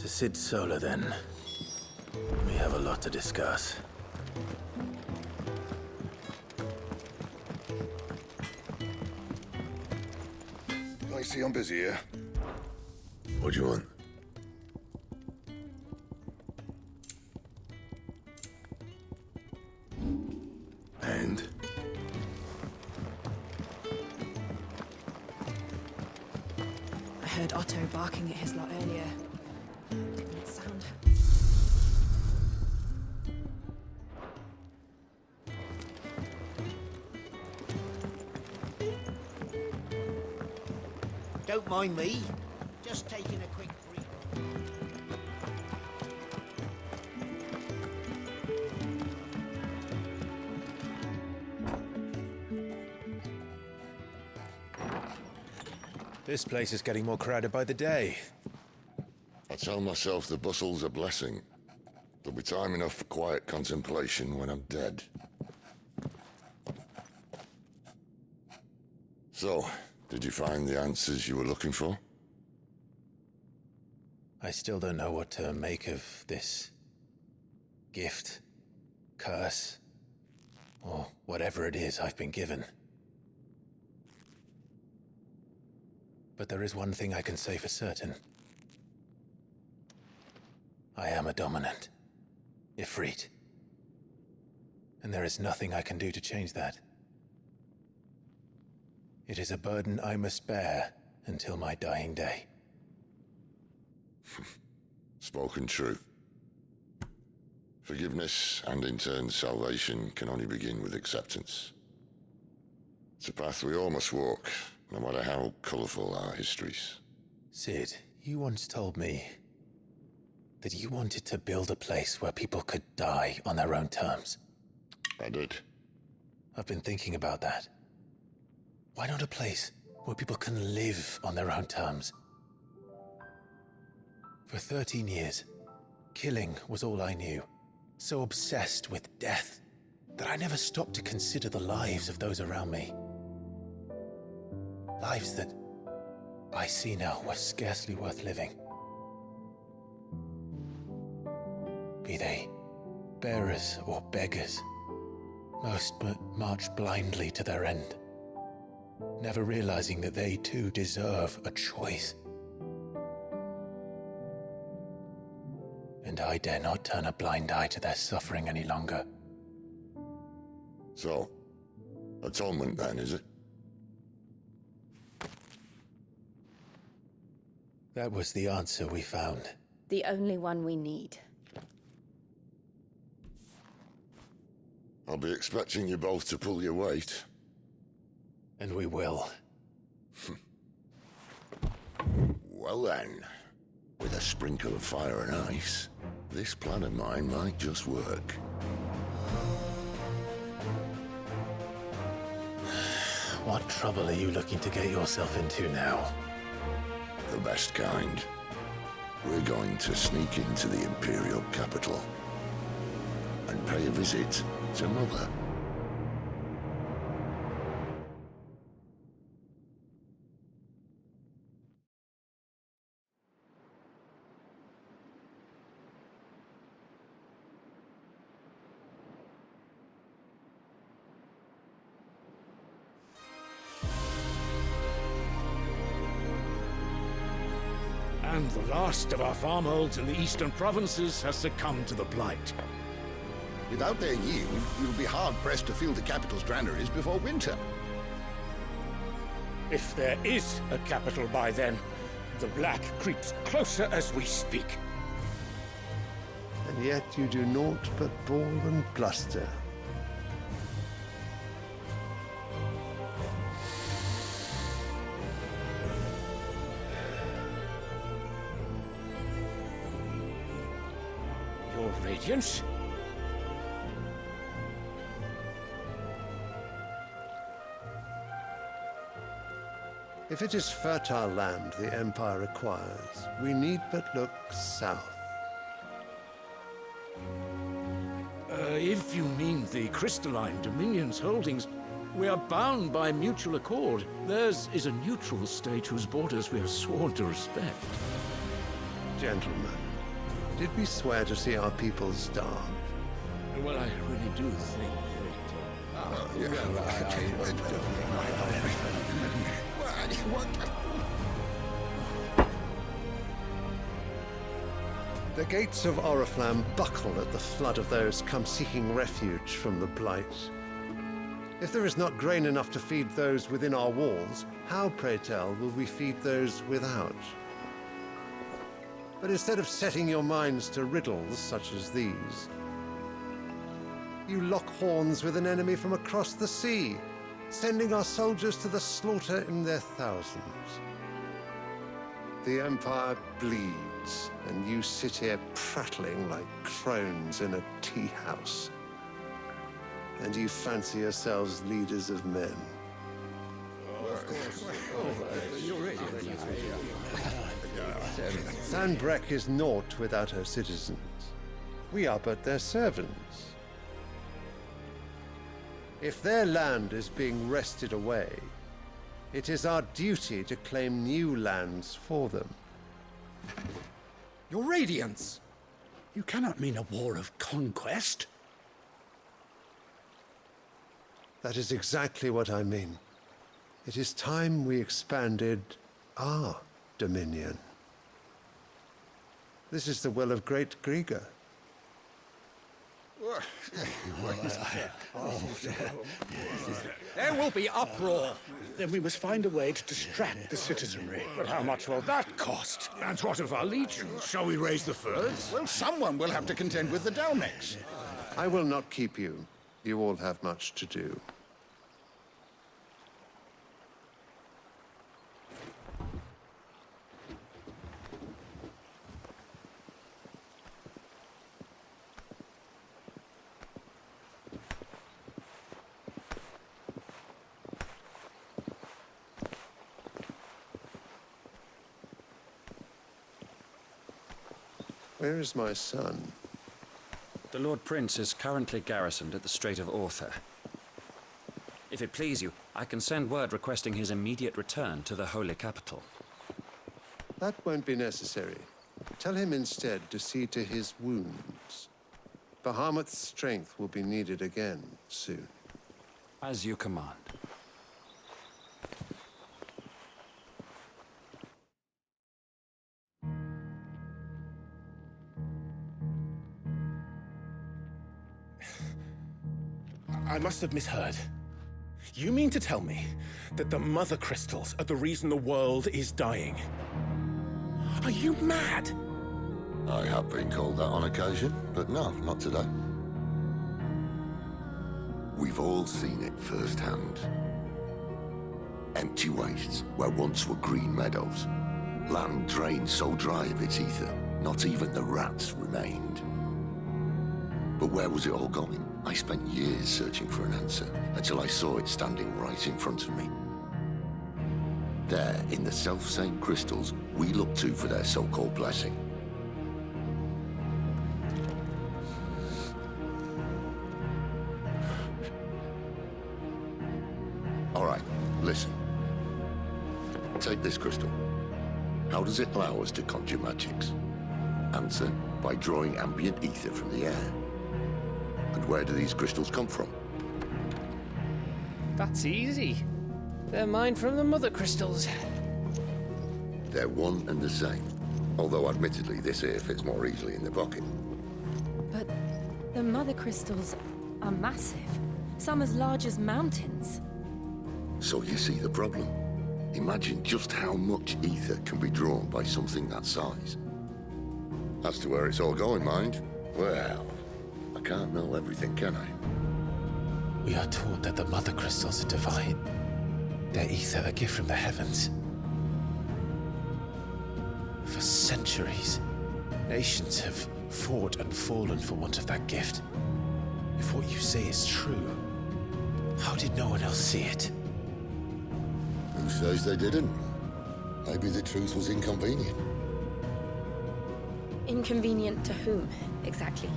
To Sid Solar, then. We have a lot to discuss. I see I'm busy here. What do you want? And? I heard Otto barking at his lot earlier. Didn't sound... Don't mind me. Just taking a quick breather. This place is getting more crowded by the day. I tell myself the bustle's a blessing. There'll be time enough for quiet contemplation when I'm dead. So, did you find the answers you were looking for? I still don't know what to make of this gift, curse, or whatever it is I've been given. But there is one thing I can say for certain. I am a dominant, Ifrit. And there is nothing I can do to change that. It is a burden I must bear until my dying day. Spoken true. Forgiveness and in turn salvation can only begin with acceptance. It's a path we all must walk, no matter how colourful our histories. Sid, you once told me that you wanted to build a place where people could die on their own terms. I did. I've been thinking about that. Why not a place where people can live on their own terms? For 13 years, killing was all I knew. So obsessed with death that I never stopped to consider the lives of those around me. Lives that I see now were scarcely worth living. Be they bearers or beggars, most march blindly to their end, never realizing that they too deserve a choice. And I dare not turn a blind eye to their suffering any longer. So, atonement then, is it? That was the answer we found. The only one we need. I'll be expecting you both to pull your weight. And we will. Well then, with a sprinkle of fire and ice, this plan of mine might just work. What trouble are you looking to get yourself into now? The best kind. We're going to sneak into the Imperial capital and pay a visit to Mother. And the last of our farmholds in the eastern provinces has succumbed to the blight. Without their yield, you'll be hard-pressed to fill the capital's granaries before winter. If there is a capital by then, the black creeps closer as we speak. And yet you do naught but bawl and bluster. Your Radiance? If it is fertile land the Empire acquires, we need but look south. If you mean the crystalline Dominion's holdings, we are bound by mutual accord. Theirs is a neutral state whose borders we are sworn to respect. Gentlemen, Did we swear to see our people starve? Well, I really do think The gates of Oriflamme buckle at the flood of those come seeking refuge from the Blight. If there is not grain enough to feed those within our walls, how, pray tell, will we feed those without? But instead of setting your minds to riddles such as these, you lock horns with an enemy from across the sea, sending our soldiers to the slaughter in their thousands. The Empire bleeds, and you sit here prattling like crones in a tea house. And you fancy yourselves leaders of men. Sanbreque is naught without her citizens. We are but their servants. If their land is being wrested away, it is our duty to claim new lands for them. Your Radiance! You cannot mean a war of conquest. That is exactly what I mean. It is time we expanded our dominion. This is the will of great Grieger. There will be uproar. Then we must find a way to distract the citizenry. But how much will that cost? And what of our legions? Shall we raise the furs? Well, someone will have to contend with the Dalmex. I will not keep you. You all have much to do. Where is my son? The Lord Prince is currently garrisoned at the Strait of Arthur. If it please you, I can send word requesting his immediate return to the Holy Capital. That won't be necessary. Tell him instead to see to his wounds. Bahamut's strength will be needed again soon. As you command. I must have misheard. You mean to tell me that the mother crystals are the reason the world is dying? Are you mad? I have been called that on occasion, but no, not today. We've all seen it firsthand. Empty wastes where once were green meadows. Land drained so dry of its ether, not even the rats remained. But where was it all going? I spent years searching for an answer, until I saw it standing right in front of me. There, in the self-same crystals we look to for their so-called blessing. All right, listen. Take this crystal. How does it allow us to conjure magics? Answer, by drawing ambient ether from the air. And where do these crystals come from? That's easy. They're mined from the mother crystals. They're one and the same. Although admittedly this here fits more easily in the pocket. But the mother crystals are massive. Some as large as mountains. So you see the problem. Imagine just how much ether can be drawn by something that size. As to where it's all going, mind, well, I can't know everything, can I? We are taught that the mother crystals are divine. Their ether a gift from the heavens. For centuries, nations have fought and fallen for want of that gift. If what you say is true, how did no one else see it? Who says they didn't? Maybe the truth was inconvenient. Inconvenient to whom, exactly?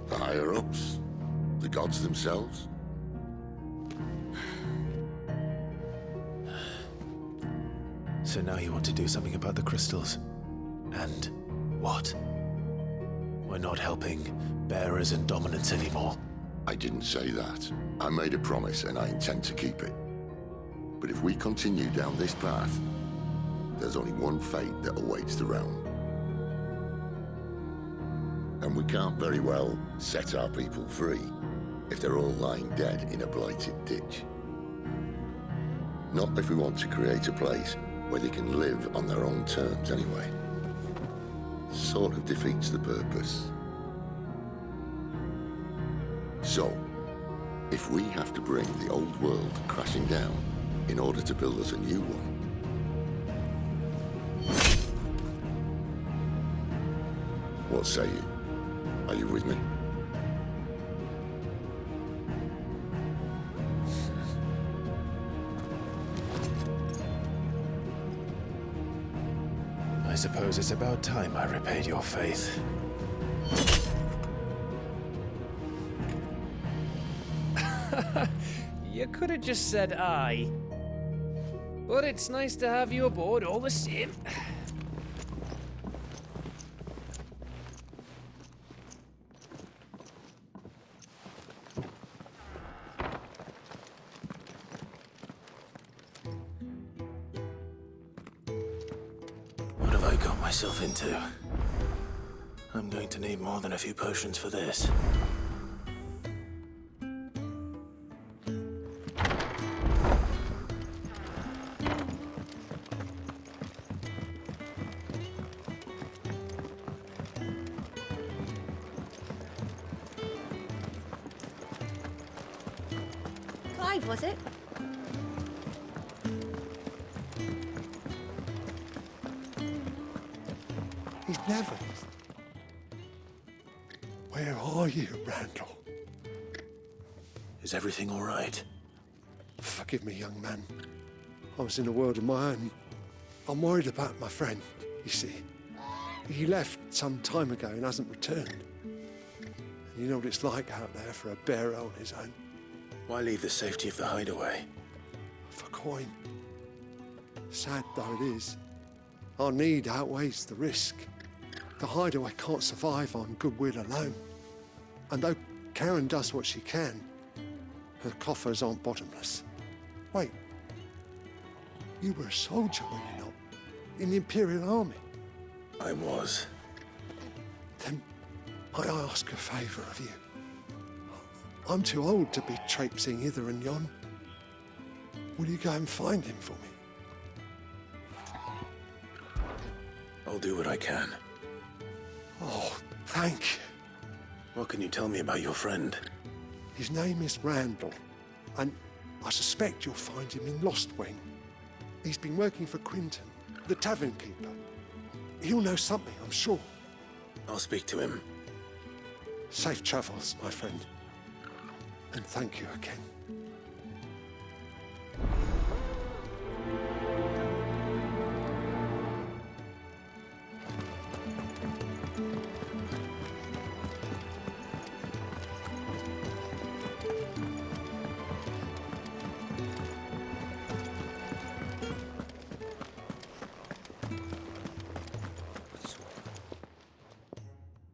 The higher-ups? The gods themselves? So now you want to do something about the crystals. And what? We're not helping bearers and dominants anymore. I didn't say that. I made a promise and I intend to keep it. But if we continue down this path, there's only one fate that awaits the realm. And we can't very well set our people free if they're all lying dead in a blighted ditch. Not if we want to create a place where they can live on their own terms anyway. Sort of defeats the purpose. So, if we have to bring the old world crashing down in order to build us a new one, what say you? Are you with me? I suppose it's about time I repaid your faith. You could have just said aye. But it's nice to have you aboard all the same. What have I got myself into? I'm going to need more than a few potions for this. Clive, was it? He's never. Where are you, Randall? Is everything all right? Forgive me, young man. I was in a world of my own. I'm worried about my friend, you see. He left some time ago and hasn't returned. And you know what it's like out there for a bearer on his own. Why leave the safety of the hideaway? For coin. Sad though it is, our need outweighs the risk. The hideaway can't survive on goodwill alone. And though Karen does what she can, her coffers aren't bottomless. Wait, you were a soldier, were you not? In the Imperial Army? I was. Then might I ask a favour of you? I'm too old to be traipsing hither and yon. Will you go and find him for me? I'll do what I can. Oh, thank you. What can you tell me about your friend? His name is Randall, and I suspect you'll find him in Lost Wing. He's been working for Quinton, the tavern keeper. He'll know something, I'm sure. I'll speak to him. Safe travels, my friend. And thank you again.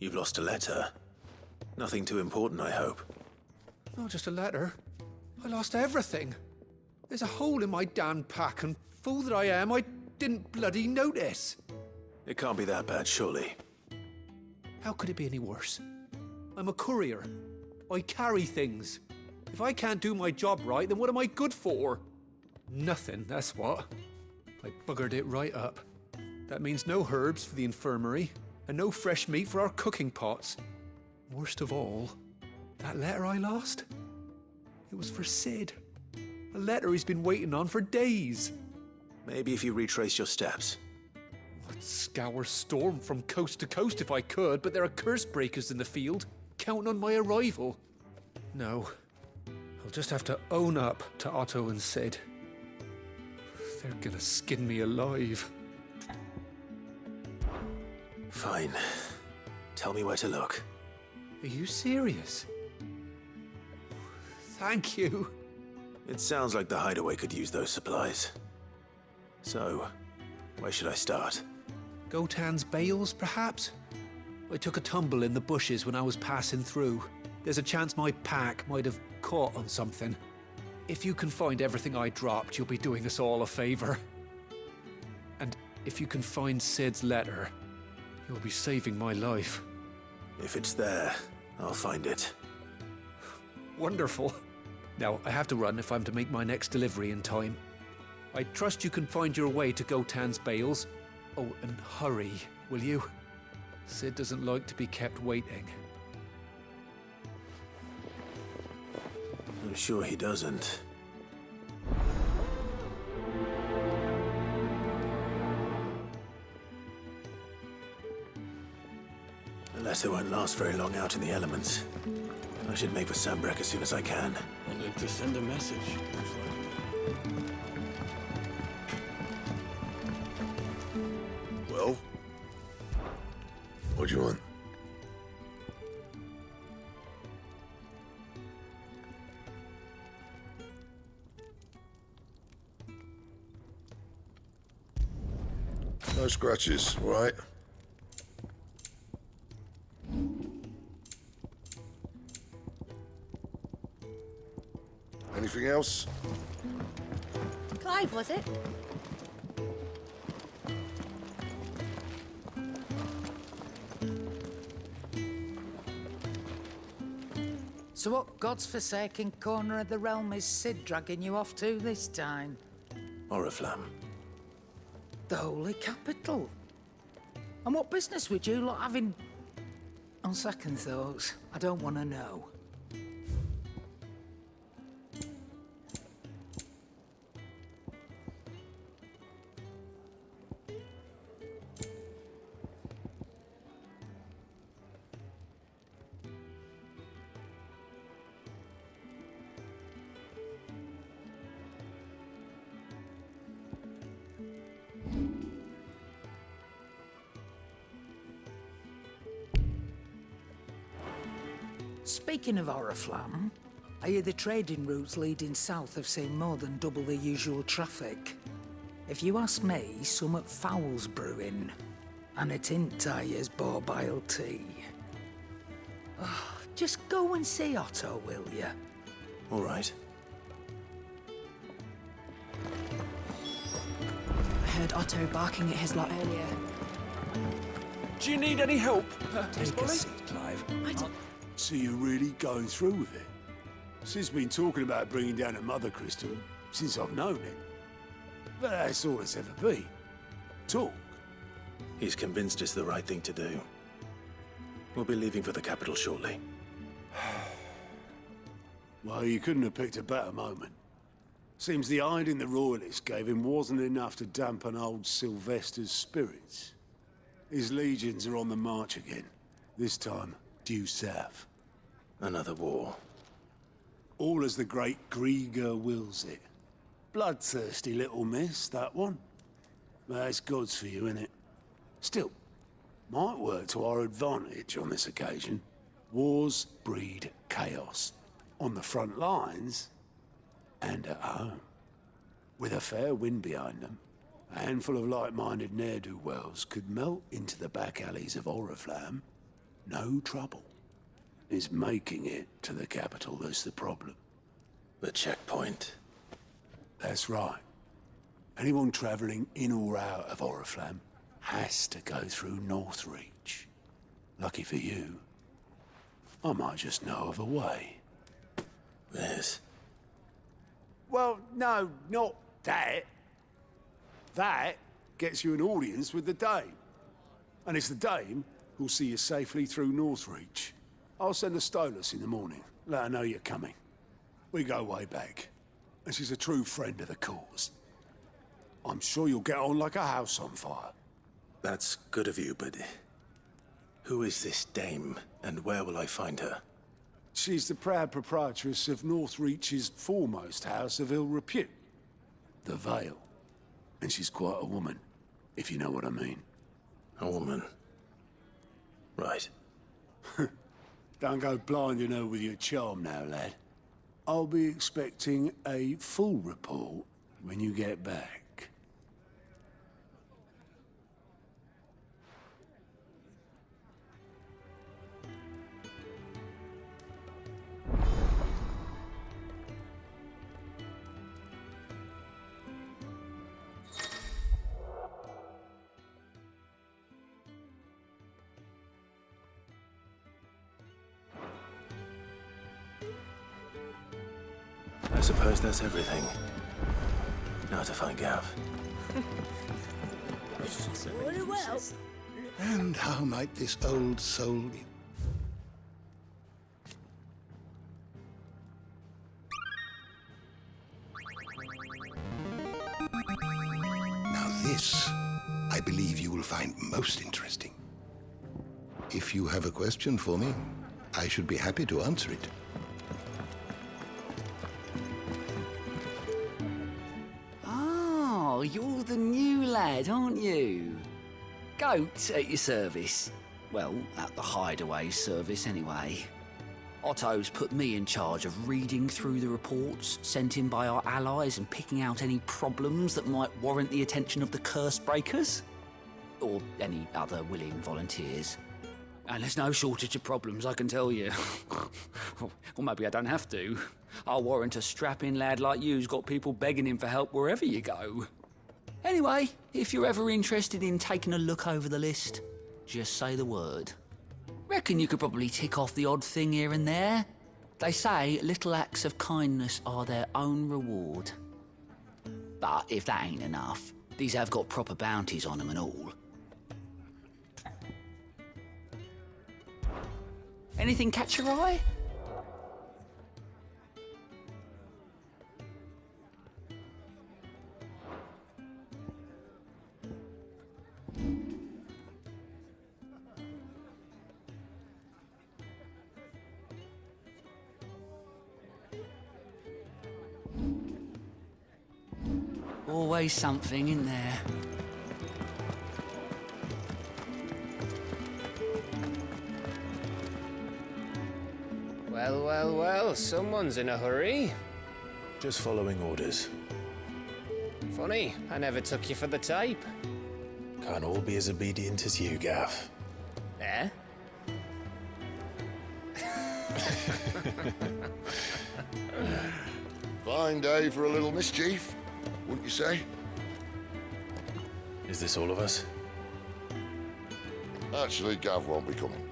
You've lost a letter. Nothing too important, I hope. Not just a letter. I lost everything. There's a hole in my damn pack, and fool that I am, I didn't bloody notice. It can't be that bad, surely. How could it be any worse? I'm a courier. I carry things. If I can't do my job right, then what am I good for? Nothing, that's what. I buggered it right up. That means no herbs for the infirmary, and no fresh meat for our cooking pots. Worst of all, that letter I lost? It was for Sid. A letter he's been waiting on for days. Maybe if you retrace your steps. I'd scour Storm from coast to coast if I could, but there are curse breakers in the field, counting on my arrival. No, I'll just have to own up to Otto and Sid. They're gonna skin me alive. Fine. Tell me where to look. Are you serious? Thank you. It sounds like the hideaway could use those supplies. So, Where should I start? Gotan's bales, perhaps? I took a tumble in the bushes when I was passing through. There's a chance my pack might have caught on something. If you can find everything I dropped, you'll be doing us all a favor. And if you can find Sid's letter, you'll be saving my life. If it's there, I'll find it. Wonderful. Now, I have to run if I'm to make my next delivery in time. I trust you can find your way to Gotan's bales. Oh, and hurry, will you? Sid doesn't like to be kept waiting. I'm sure he doesn't. The letter won't last very long out in the elements. I should make for Sambrek as soon as I can. I'll need to send a message. Well? What do you want? No scratches, all right? Anything else? Clive, was it? So what God's forsaken corner of the realm is Sid dragging you off to this time? Oriflamme. The Holy Capital. And what business would you lot having? On second thoughts, I don't want to know. Speaking of Oriflamme, I hear the trading routes leading south have seen more than double the usual traffic. If you ask me, somewhat foul's brewing, and it ain't Tyre's borbile tea. Oh, just go and see Otto, will you? All right. I heard Otto barking at his lot earlier. Do you need any help, Take a seat, Clive? So you're really going through with it? Sid's been talking about bringing down a mother crystal since I've known him. But that's all it's ever been. Talk. He's convinced it's the right thing to do. We'll be leaving for the capital shortly. Well, you couldn't have picked a better moment. Seems the hiding the Royalists gave him wasn't enough to dampen old Sylvester's spirits. His legions are on the march again, this time due south. Another war. All as the great Grieger wills it. Bloodthirsty little miss, that one. That's God's for you, innit? Still, might work to our advantage on this occasion. Wars breed chaos. On the front lines, and at home. With a fair wind behind them, a handful of like-minded ne'er-do-wells could melt into the back alleys of Oriflamme. No trouble. It's making it to the capital that's the problem. The checkpoint. That's right. Anyone travelling in or out of Oriflamme has to go through Northreach. Lucky for you, I might just know of a way. This? Well, no, not that. That gets you an audience with the Dame. And it's the Dame who'll see you safely through Northreach. I'll send a Stolas in the morning. Let her know you're coming. We go way back. And she's a true friend of the cause. I'm sure you'll get on like a house on fire. That's good of you, but who is this dame, and where will I find her? She's the proud proprietress of Northreach's foremost house of ill repute, the Vale. And she's quite a woman, if you know what I mean. A woman? Right. Don't go blinding her with your charm now, lad. I'll be expecting a full report when you get back. suppose that's everything. Now to find Gav. Very well. And how might this old soul be? Now this, I believe you will find most interesting. If you have a question for me, I should be happy to answer it. Oh, you're the new lad, aren't you? Goat at your service. Well, at the hideaway service anyway. Otto's put me in charge of reading through the reports sent in by our allies and picking out any problems that might warrant the attention of the curse breakers. Or any other willing volunteers. And there's no shortage of problems, I can tell you. Or maybe I don't have to. I'll warrant a strapping lad like you's got people begging him for help wherever you go. Anyway, if you're ever interested in taking a look over the list, just say the word. Reckon you could probably tick off the odd thing here and there. They say little acts of kindness are their own reward. But if that ain't enough, these have got proper bounties on them and all. Anything catch your eye? Always something in there. Well, well, well, someone's in a hurry. Just following orders. Funny, I never took you for the type. Can't all be as obedient as you, Gav. Eh? Fine day for a little mischief, wouldn't you say? Is this all of us? Actually, Gav won't be coming.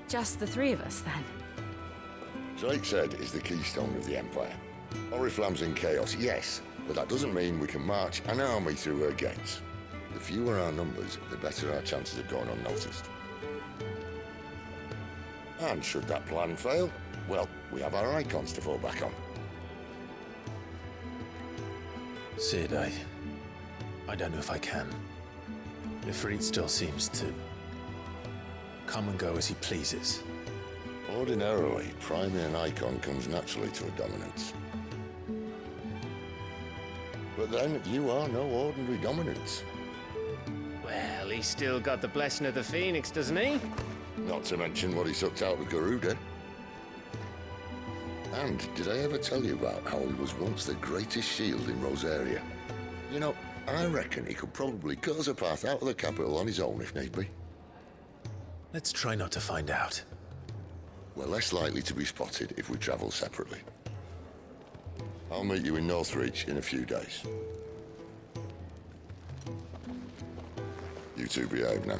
Just the three of us, then? Drake's Head is the keystone of the Empire. Oriflamme's in chaos, yes, but that doesn't mean we can march an army through her gates. The fewer our numbers, the better our chances of going unnoticed. And should that plan fail, well, we have our icons to fall back on. Sid, I don't know if I can. Ifrit still seems to come and go as he pleases. Ordinarily, priming an icon comes naturally to a dominance. But then, you are no ordinary dominance. Well, he's still got the blessing of the Phoenix, doesn't he? Not to mention what he sucked out of Garuda. And did I ever tell you about how he was once the greatest shield in Rosaria? You know, I reckon he could probably cut us a path out of the capital on his own if need be. Let's try not to find out. We're less likely to be spotted if we travel separately. I'll meet you in Northreach in a few days. You two behave now.